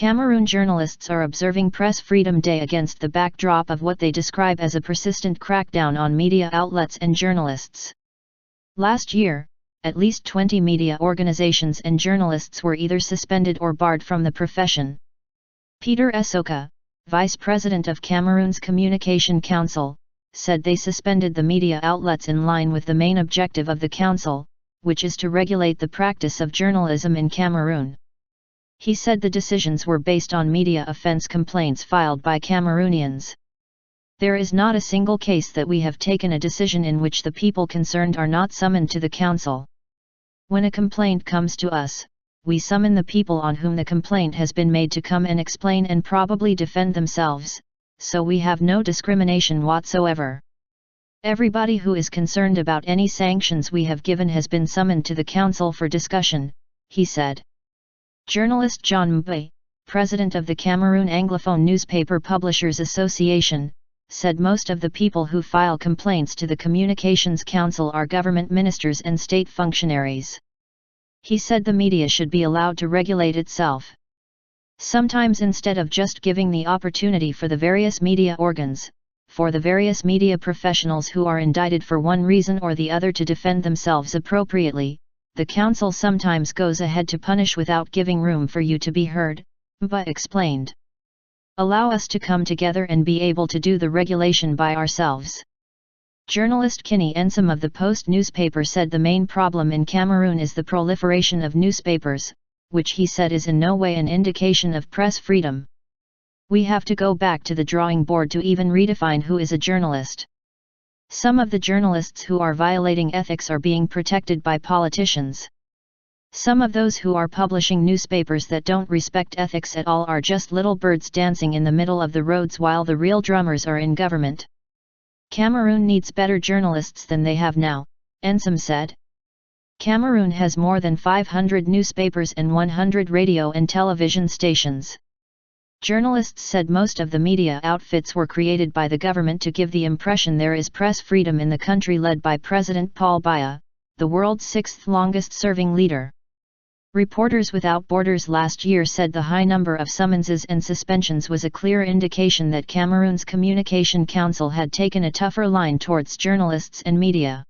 Cameroon journalists are observing Press Freedom Day against the backdrop of what they describe as a persistent crackdown on media outlets and journalists. Last year, at least 20 media organizations and journalists were either suspended or barred from the profession. Peter Essoka, vice president of Cameroon's Communication Council, said they suspended the media outlets in line with the main objective of the council, which is to regulate the practice of journalism in Cameroon. He said the decisions were based on media offense complaints filed by Cameroonians. There is not a single case that we have taken a decision in which the people concerned are not summoned to the council. When a complaint comes to us, we summon the people on whom the complaint has been made to come and explain and probably defend themselves, so we have no discrimination whatsoever. Everybody who is concerned about any sanctions we have given has been summoned to the council for discussion, he said. Journalist John Mbe, president of the Cameroon Anglophone Newspaper Publishers Association, said most of the people who file complaints to the Communications Council are government ministers and state functionaries. He said the media should be allowed to regulate itself. Sometimes instead of just giving the opportunity for the various media organs, for the various media professionals who are indicted for one reason or the other to defend themselves appropriately, the council sometimes goes ahead to punish without giving room for you to be heard, Mbe explained. Allow us to come together and be able to do the regulation by ourselves. Journalist Kinney Ensom of the Post newspaper said the main problem in Cameroon is the proliferation of newspapers, which he said is in no way an indication of press freedom. We have to go back to the drawing board to even redefine who is a journalist. Some of the journalists who are violating ethics are being protected by politicians. Some of those who are publishing newspapers that don't respect ethics at all are just little birds dancing in the middle of the roads while the real drummers are in government. Cameroon needs better journalists than they have now, Ensom said. Cameroon has more than 500 newspapers and 100 radio and television stations. Journalists said most of the media outfits were created by the government to give the impression there is press freedom in the country led by President Paul Biya, the world's sixth longest-serving leader. Reporters Without Borders last year said the high number of summonses and suspensions was a clear indication that Cameroon's Communication Council had taken a tougher line towards journalists and media.